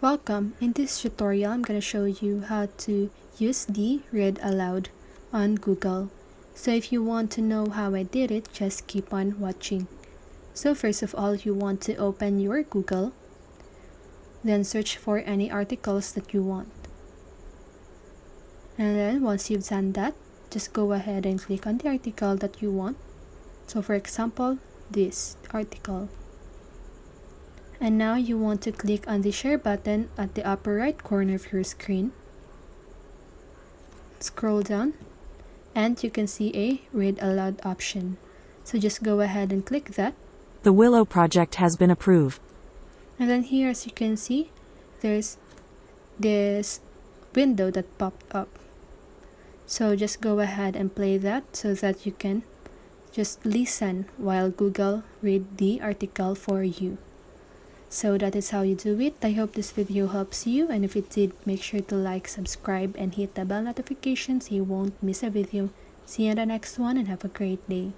Welcome! In this tutorial, I'm going to show you how to use the Read Aloud on Google. So if you want to know how I did it, just keep on watching. So first of all, you want to open your Google, then search for any articles that you want. And then once you've done that, just go ahead and click on the article that you want. So for example, this article. And now you want to click on the share button at the upper right corner of your screen. Scroll down and you can see a Read Aloud option. So just go ahead and click that. The Willow project has been approved. And then here, as you can see, there's this window that popped up. So just go ahead and play that so that you can just listen while Google read the article for you. So that is how you do it. I hope this video helps you, and if it did, make sure to like, subscribe, and hit the bell notification so you won't miss a video. See you in the next one and have a great day.